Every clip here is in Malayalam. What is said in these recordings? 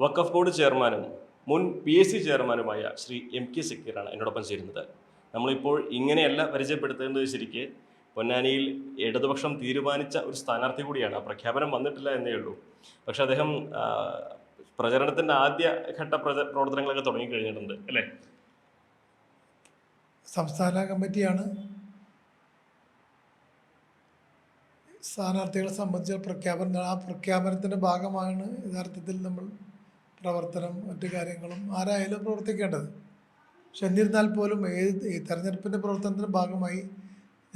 വഖഫ് ബോർഡ് ചെയർമാനും മുൻ PSC ചെയർമാനുമായ ശ്രീ MK സക്കീറാണ് എന്നോടൊപ്പം ചേരുന്നത്. നമ്മളിപ്പോൾ ഇങ്ങനെയല്ല പരിചയപ്പെടുത്തേണ്ടത്. ശരിക്ക് പൊന്നാനിയിൽ ഇടതുപക്ഷം തീരുമാനിച്ച ഒരു സ്ഥാനാർത്ഥി കൂടിയാണ്. ആ പ്രഖ്യാപനം വന്നിട്ടില്ല എന്നേ ഉള്ളൂ. പക്ഷെ അദ്ദേഹം പ്രചരണത്തിൻ്റെ ആദ്യഘട്ട പ്രവർത്തനങ്ങളൊക്കെ തുടങ്ങിക്കഴിഞ്ഞിട്ടുണ്ട് അല്ലേ? സംസ്ഥാന കമ്മിറ്റിയാണ് സ്ഥാനാർത്ഥികളെ സംബന്ധിച്ച പ്രഖ്യാപനം. ആ പ്രഖ്യാപനത്തിൻ്റെ ഭാഗമാണ് യഥാർത്ഥത്തിൽ നമ്മൾ പ്രവർത്തനം മറ്റു കാര്യങ്ങളും ആരായാലും പ്രവർത്തിക്കേണ്ടത്. പക്ഷെ എന്നിരുന്നാൽ പോലും ഈ തെരഞ്ഞെടുപ്പിൻ്റെ പ്രവർത്തനത്തിൻ്റെ ഭാഗമായി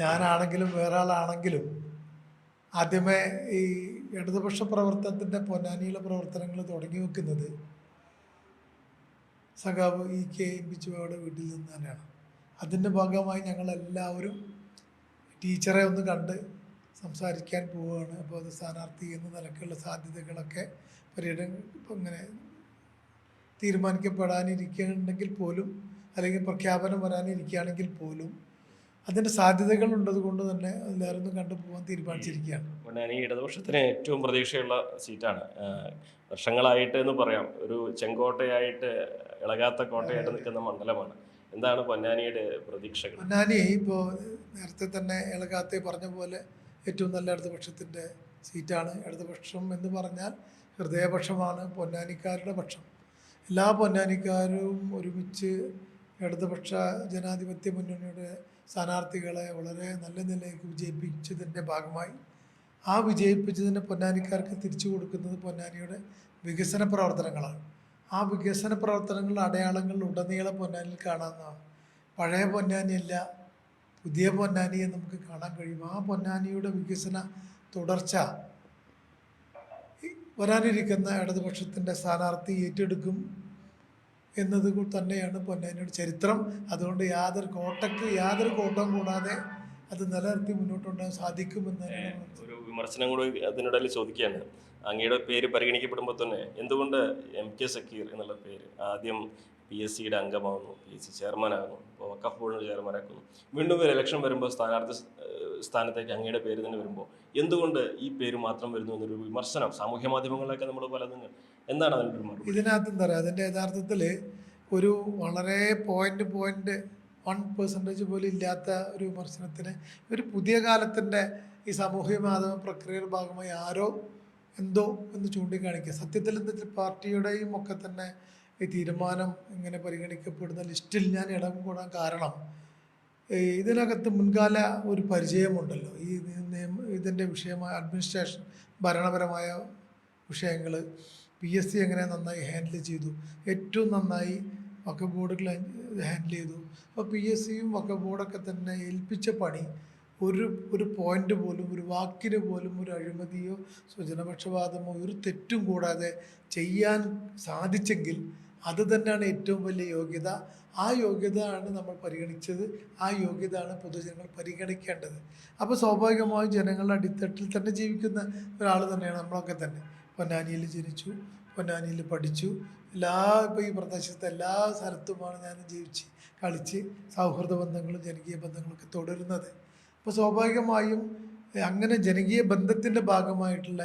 ഞാനാണെങ്കിലും വേറെ ആളാണെങ്കിലും ആദ്യമേ ഈ ഇടതുപക്ഷ പ്രവർത്തനത്തിൻ്റെ പൊന്നാനിയിലെ പ്രവർത്തനങ്ങൾ തുടങ്ങി വെക്കുന്നത് സഖാവ് EK ബിജുവയുടെ വീട്ടിൽ നിന്ന് തന്നെയാണ്. അതിൻ്റെ ഭാഗമായി ഞങ്ങളെല്ലാവരും ടീച്ചറെ ഒന്ന് കണ്ട് സംസാരിക്കാൻ പോവുകയാണ്. അപ്പോൾ അത് സ്ഥാനാർത്ഥി എന്ന നിലക്കുള്ള സാധ്യതകളൊക്കെ ഇപ്പം ഇങ്ങനെ തീരുമാനിക്കപ്പെടാനിരിക്കുന്നുണ്ടെങ്കിൽ പോലും അല്ലെങ്കിൽ പ്രഖ്യാപനം വരാനിരിക്കുകയാണെങ്കിൽ പോലും അതിൻ്റെ സാധ്യതകൾ ഉള്ളത് കൊണ്ട് തന്നെ എല്ലാവരും കണ്ടുപോകാൻ തീരുമാനിച്ചിരിക്കുകയാണ്. പൊന്നാനി ഇടതുപക്ഷത്തിന് ഏറ്റവും പ്രതീക്ഷയുള്ള സീറ്റാണ്. വർഷങ്ങളായിട്ട് എന്ന് പറയാം, ഒരു ചെങ്കോട്ടയായിട്ട് ഇളകാത്ത കോട്ടയായിട്ട് നിൽക്കുന്ന മണ്ഡലമാണ്. എന്താണ് പൊന്നാനിയുടെ പ്രതീക്ഷകൾ? പൊന്നാനി ഇപ്പോൾ നേരത്തെ തന്നെ ഇളകാത്തെ പറഞ്ഞ പോലെ ഏറ്റവും നല്ല ഇടതുപക്ഷത്തിൻ്റെ സീറ്റാണ്. ഇടതുപക്ഷം എന്ന് പറഞ്ഞാൽ ഹൃദയപക്ഷമാണ്, പൊന്നാനിക്കാരുടെ പക്ഷം. എല്ലാ പൊന്നാനിക്കാരും ഒരുമിച്ച് ഇടതുപക്ഷ ജനാധിപത്യ മുന്നണിയുടെ സ്ഥാനാർത്ഥികളെ വളരെ നല്ല നിലയ്ക്ക് വിജയിപ്പിച്ചതിൻ്റെ ഭാഗമായി ആ വിജയിപ്പിച്ചതിൻ്റെ പൊന്നാനിക്കാർക്ക് തിരിച്ചു കൊടുക്കുന്നത് പൊന്നാനിയുടെ വികസന പ്രവർത്തനങ്ങളാണ്. ആ വികസന പ്രവർത്തനങ്ങളുടെ അടയാളങ്ങൾ ഉടനീളം പൊന്നാനിയിൽ കാണാവുന്നതാണ്. പഴയ പൊന്നാനിയല്ല, പുതിയ പൊന്നാനിയെ നമുക്ക് കാണാൻ കഴിയും. ആ പൊന്നാനിയുടെ വികസന തുടർച്ച വരാനിരിക്കുന്ന ഇടതുപക്ഷത്തിൻ്റെ സ്ഥാനാർത്ഥി ഏറ്റെടുക്കും എന്നത് തന്നെയാണ് പൊന്നാനിയുടെ ചരിത്രം. അതുകൊണ്ട് യാതൊരു കോട്ടവും കൂടാതെ അത് നിലനിർത്തി മുന്നോട്ടുണ്ടാകാൻ സാധിക്കുമെന്ന് ഒരു വിമർശനം കൂടി അതിനിടയിൽ ചോദിക്കുകയാണ്. അങ്ങയുടെ പേര് പരിഗണിക്കപ്പെടുമ്പോൾ തന്നെ എന്തുകൊണ്ട് MK സക്കീർ എന്നുള്ള പേര്? ആദ്യം PSCയുടെ അംഗമാകുന്നു, PSC ചെയർമാനാകുന്നു, ഇപ്പോൾ വഖഫ് ബോർഡിൻ്റെ ചെയർമാനാക്കുന്നു, വീണ്ടും ഒരു ഇലക്ഷൻ വരുമ്പോൾ സ്ഥാനാർത്ഥി സ്ഥാനത്തേക്ക് അങ്ങയുടെ പേര് തന്നെ വരുമ്പോൾ എന്തുകൊണ്ട് ഈ പേര് മാത്രം വരുന്നു എന്നൊരു വിമർശനം സാമൂഹ്യ മാധ്യമങ്ങളിലൊക്കെ നമ്മൾ പലതും. എന്താണ് അതിൻ്റെ മറുപടി? ഇതിനകത്ത് എന്താ പറയുക, അതിൻ്റെ യഥാർത്ഥത്തിൽ ഒരു വളരെ 0.1% പോലും ഇല്ലാത്ത ഒരു വിമർശനത്തിന് ഒരു പുതിയ കാലത്തിൻ്റെ ഈ സാമൂഹ്യ മാധ്യമ പ്രക്രിയയുടെ ഭാഗമായി ആരോ എന്തോ എന്ന് ചൂണ്ടിക്കാണിക്കുക. സത്യത്തിൽ എന്താ വെച്ചാൽ പാർട്ടിയുടെയും ഒക്കെ തന്നെ ഈ തീരുമാനം ഇങ്ങനെ പരിഗണിക്കപ്പെടുന്ന ലിസ്റ്റിൽ ഞാൻ ഇടം കൂടാൻ കാരണം ഇതിനകത്ത് മുൻകാല ഒരു പരിചയമുണ്ടല്ലോ. ഇതിൻ്റെ വിഷയമായ അഡ്മിനിസ്ട്രേഷൻ, ഭരണപരമായ വിഷയങ്ങൾ PSC എങ്ങനെ നന്നായി ഹാൻഡിൽ ചെയ്തു, ഏറ്റവും നന്നായി വഖഫ് ബോർഡുകൾ ഹാൻഡിൽ ചെയ്തു. അപ്പോൾ PSCയും വഖഫ് ബോർഡൊക്കെ തന്നെ ഏൽപ്പിച്ച പണി ഒരു പോയിന്റ് പോലും, ഒരു വാക്കിന് പോലും ഒരു അഴിമതിയോ സ്വജനപക്ഷപാതമോ ഒരു തെറ്റും കൂടാതെ ചെയ്യാൻ സാധിച്ചെങ്കിൽ അത് തന്നെയാണ് ഏറ്റവും വലിയ യോഗ്യത. ആ യോഗ്യത ആണ് നമ്മൾ പരിഗണിച്ചത്. ആ യോഗ്യത ആണ് പൊതുജനങ്ങൾ പരിഗണിക്കേണ്ടത്. അപ്പോൾ സ്വാഭാവികമായും ജനങ്ങളുടെ അടിത്തട്ടിൽ തന്നെ ജീവിക്കുന്ന ഒരാൾ തന്നെയാണ് നമ്മളൊക്കെ തന്നെ. പൊന്നാനിയിൽ ജനിച്ചു, പൊന്നാനിയിൽ പഠിച്ചു, ഇപ്പോൾ ഈ പ്രദേശത്തെ എല്ലാ സ്ഥലത്തുമാണ് ഞാൻ ജീവിച്ച് കളിച്ച് സൗഹൃദ ബന്ധങ്ങളും ജനകീയ ബന്ധങ്ങളൊക്കെ തുടരുന്നത്. അപ്പോൾ സ്വാഭാവികമായും അങ്ങനെ ജനകീയ ബന്ധത്തിൻ്റെ ഭാഗമായിട്ടുള്ള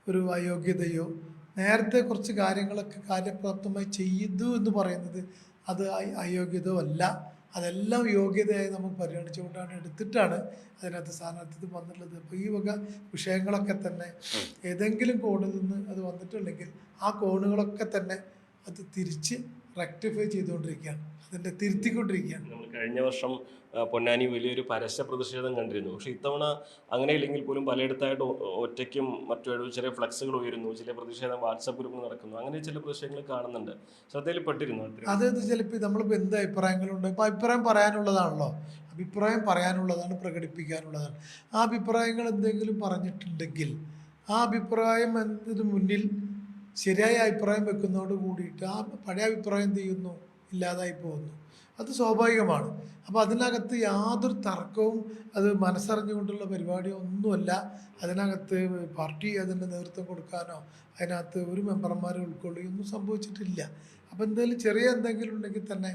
ഒരു അയോഗ്യതയോ നേരത്തെ കുറച്ച് കാര്യങ്ങളൊക്കെ കാര്യപ്രാപ്തമായി ചെയ്തു എന്ന് പറയുന്നത് അത് അയോഗ്യതയോ അല്ല. അതെല്ലാം യോഗ്യതയായി നമ്മൾ പരിഗണിച്ചുകൊണ്ടാണ് എടുത്തിട്ടാണ് അതിനകത്ത് സ്ഥാനാർത്ഥിത്വം വന്നിട്ടുള്ളത്. അപ്പോൾ ഈ വക വിഷയങ്ങളൊക്കെ തന്നെ ഏതെങ്കിലും കോണിൽ നിന്ന് അത് വന്നിട്ടുണ്ടെങ്കിൽ ആ കോണുകളൊക്കെ തന്നെ അത് തിരിച്ച് റെക്ടിഫൈ ചെയ്തുകൊണ്ടിരിക്കുകയാണ്, അതിൻ്റെ തിരുത്തിക്കൊണ്ടിരിക്കുകയാണ്. നമ്മൾ കഴിഞ്ഞ വർഷം പൊന്നാനി വലിയൊരു പരസ്യ പ്രതിഷേധം കണ്ടിരുന്നു. പക്ഷെ ഇത്തവണ അങ്ങനെയില്ലെങ്കിൽ പോലും പലയിടത്തായിട്ട് ഒറ്റയ്ക്കും മറ്റു ചെറിയ ഫ്ലക്സുകൾ ഉയരുന്നു, ചില പ്രതിഷേധം വാട്സാപ്പ് ഗ്രൂപ്പിൽ നടക്കുന്നു, അങ്ങനെ ചില പ്രതിഷേധങ്ങൾ കാണുന്നുണ്ട്. ശ്രദ്ധയിൽപ്പെട്ടിരുന്നു അത് ചിലപ്പോൾ നമ്മളിപ്പോൾ എന്ത് അഭിപ്രായങ്ങളുണ്ട്, ഇപ്പോൾ അഭിപ്രായം പറയാനുള്ളതാണല്ലോ, അഭിപ്രായം പറയാനുള്ളതാണ്, പ്രകടിപ്പിക്കാനുള്ളതാണ്. ആ അഭിപ്രായങ്ങൾ എന്തെങ്കിലും പറഞ്ഞിട്ടുണ്ടെങ്കിൽ ആ അഭിപ്രായം എന്നതിന് മുന്നിൽ ശരിയായ അഭിപ്രായം വെക്കുന്നതോട് കൂടിയിട്ട് ആ പഴയ അഭിപ്രായം എന്ത് ചെയ്യുന്നു, ഇല്ലാതായി പോകുന്നു. അത് സ്വാഭാവികമാണ്. അപ്പോൾ അതിനകത്ത് യാതൊരു തർക്കവും അത് മനസ്സറിഞ്ഞുകൊണ്ടുള്ള പരിപാടിയോ ഒന്നുമല്ല. അതിനകത്ത് പാർട്ടി അതിൻ്റെ നേതൃത്വം കൊടുക്കാനോ അതിനകത്ത് ഒരു മെമ്പർമാരെ ഉൾക്കൊള്ളുകയോ ഒന്നും സംഭവിച്ചിട്ടില്ല. അപ്പോൾ എന്തെങ്കിലും ചെറിയ എന്തെങ്കിലും ഉണ്ടെങ്കിൽ തന്നെ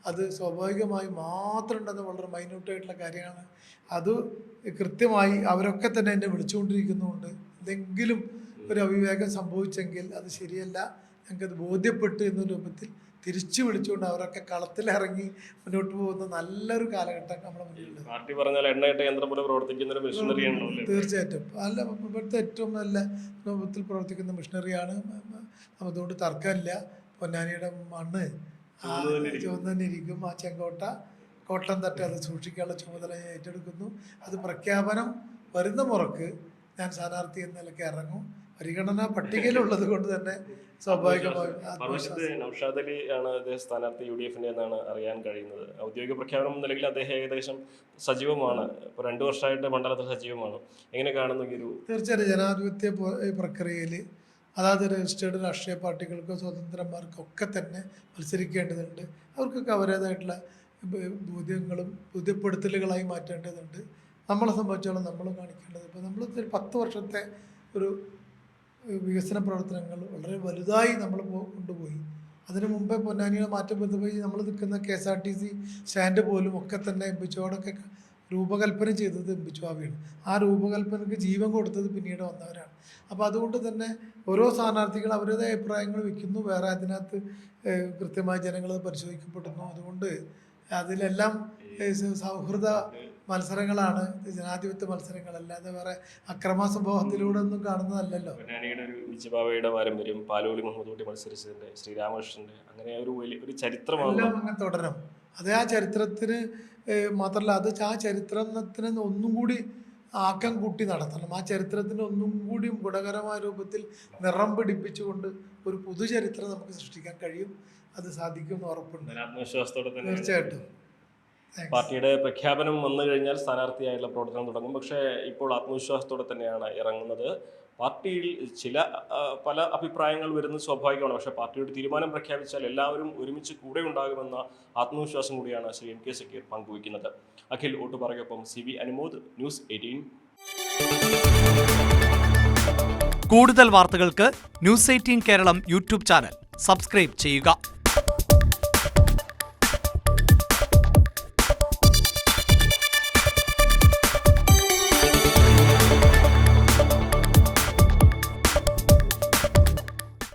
അത് സ്വാഭാവികമായി മാത്രം ഉണ്ടെന്ന് വളരെ മൈന്യൂട്ടായിട്ടുള്ള കാര്യമാണ്. അത് കൃത്യമായി അവരൊക്കെ തന്നെ എന്നെ വിളിച്ചുകൊണ്ടിരിക്കുന്നുണ്ട്. എന്തെങ്കിലും ഒരു അവിവേകം സംഭവിച്ചെങ്കിൽ അത് ശരിയല്ല, ഞങ്ങൾക്കത് ബോധ്യപ്പെട്ടു എന്ന രൂപത്തിൽ തിരിച്ചു വിളിച്ചുകൊണ്ട് അവരൊക്കെ കളത്തിലിറങ്ങി മുന്നോട്ട് പോകുന്ന നല്ലൊരു കാലഘട്ടം നമ്മുടെ മുന്നിലുണ്ട്. പാർട്ടി പറഞ്ഞാൽ എണ്ണയിട്ട് യന്ത്രം പോലെ പ്രവർത്തിക്കുന്ന ഒരു മെഷീനറി ആണല്ലോ അല്ലേ? തീർച്ചയായിട്ടും അല്ല, ഇവിടുത്തെ ഏറ്റവും നല്ല രൂപത്തിൽ പ്രവർത്തിക്കുന്ന മിഷണറിയാണ്. അതുകൊണ്ട് തർക്കമില്ല. പൊന്നാനിയുടെ മണ്ണ് ചുവന്ന് തന്നെ ഇരിക്കും. ആ ചെങ്കോട്ട കോട്ടം തട്ടി അത് സൂക്ഷിക്കാനുള്ള ചുമതല ഞാൻ ഏറ്റെടുക്കുന്നു. അത് പ്രഖ്യാപനം വരുന്ന മുറക്ക് ഞാൻ സ്ഥാനാർത്ഥി എന്ന നിലയ്ക്ക് ഇറങ്ങും. പരിഗണനാ പട്ടികയിലുള്ളത് കൊണ്ട് തന്നെ സ്വാഭാവികമായും മറുവശത്ത് നൗഷാദ് അലി ആണ് അദ്ദേഹം സ്ഥാനാർത്ഥി UDF-ന്റെ എന്നാണ് അറിയാൻ കഴിയുന്നത്. ഔദ്യോഗിക പ്രഖ്യാപനം എന്ന നിലയിൽ അദ്ദേഹം ഏകദേശം സജീവമാണ്. ഇപ്പോൾ 2 വർഷമായിട്ട് മണ്ഡലത്തിൽ സജീവമാണ്. എങ്ങനെ കാണുന്നു ഈ ഒരു? തീർച്ചയായിട്ടും ജനാധിപത്യ പ്രക്രിയയിൽ അതാത് രജിസ്റ്റേർഡ് രാഷ്ട്രീയ പാർട്ടികൾക്കോ സ്വതന്ത്രന്മാർക്കൊക്കെ തന്നെ മത്സരിക്കേണ്ടതുണ്ട്. അവർക്കൊക്കെ അവരുടേതായിട്ടുള്ള ബോധ്യങ്ങളും ബോധ്യപ്പെടുത്തലുകളായി മാറ്റേണ്ടതുണ്ട്. നമ്മളെ സംബന്ധിച്ചോളം നമ്മൾ കാണിക്കേണ്ടത് ഇപ്പോൾ നമ്മൾ 10 വർഷത്തെ ഒരു വികസന പ്രവർത്തനങ്ങൾ വളരെ വലുതായി നമ്മൾ കൊണ്ടുപോയി. അതിനു മുമ്പേ പൊന്നാനിയുടെ മാറ്റം ബന്ധമായി നമ്മൾ നിൽക്കുന്ന KSRTC സ്റ്റാൻഡ് പോലും ഒക്കെ തന്നെ എംപിച്ചോടൊക്കെ രൂപകൽപ്പന ചെയ്തത് എംപിച്ചുവാവിയാണ്. ആ രൂപകൽപ്പനയ്ക്ക് ജീവൻ കൊടുത്തത് പിന്നീട് വന്നവരാണ്. അപ്പോൾ അതുകൊണ്ട് തന്നെ ഓരോ സ്ഥാനാർത്ഥികൾ അവരുടേതായ അഭിപ്രായങ്ങൾ വയ്ക്കുന്നു. വേറെ അതിനകത്ത് കൃത്യമായി ജനങ്ങളത് പരിശോധിക്കപ്പെടുന്നു. അതുകൊണ്ട് അതിലെല്ലാം സൗഹൃദ മത്സരങ്ങളാണ്, ജനാധിപത്യ മത്സരങ്ങളല്ലാതെ വേറെ അക്രമ സംഭവത്തിലൂടെ ഒന്നും കാണുന്നതല്ലല്ലോ. പൊന്നാനിയുടെ ഒരു വിജയബാവയുടെ പാരമ്പര്യം, പാലോളി മുഹമ്മദ് കുട്ടി മത്സരിച്ചതിന്റെ, ശ്രീരാമകൃഷ്ണന്റെ, അങ്ങനെ ഒരു ചരിത്രമാണ്. എല്ലാം അങ്ങനെ തുടരണം. അത് ആ ചരിത്രത്തിന് മാത്രമല്ല, അത് ആ ചരിത്രത്തിന് ഒന്നും കൂടി ആക്കം കൂട്ടി നടത്തണം. ആ ചരിത്രത്തിന് ഒന്നും കൂടി ഗുണകരമായ രൂപത്തിൽ നിറം പിടിപ്പിച്ചുകൊണ്ട് ഒരു പുതുചരിത്രം നമുക്ക് സൃഷ്ടിക്കാൻ കഴിയും. അത് സാധിക്കുമെന്ന് ഉറപ്പുണ്ട്. ആത്മവിശ്വാസത്തോടെ തന്നെ തീർച്ചയായിട്ടും. പാർട്ടിയുടെ പ്രഖ്യാപനം വന്നു കഴിഞ്ഞാൽ സ്ഥാനാർത്ഥിയായുള്ള പ്രവർത്തനം തുടങ്ങും. പക്ഷേ ഇപ്പോൾ ആത്മവിശ്വാസത്തോടെ തന്നെയാണ് ഇറങ്ങുന്നത്. പാർട്ടിയിൽ പല അഭിപ്രായങ്ങൾ വരുന്നത് സ്വാഭാവികമാണ്. പക്ഷേ പാർട്ടിയുടെ തീരുമാനം പ്രഖ്യാപിച്ചാൽ എല്ലാവരും ഒരുമിച്ച് കൂടെ ഉണ്ടാകുമെന്ന ആത്മവിശ്വാസം കൂടിയാണ് ശ്രീ MK സക്കീർ പങ്കുവയ്ക്കുന്നത്. Akhil ഓട്ടുപാറയ്ക്കൊപ്പം CV Anumod, News 18. കൂടുതൽ വാർത്തകൾക്ക് News 18 Keralam YouTube channel subscribe ചെയ്യുക.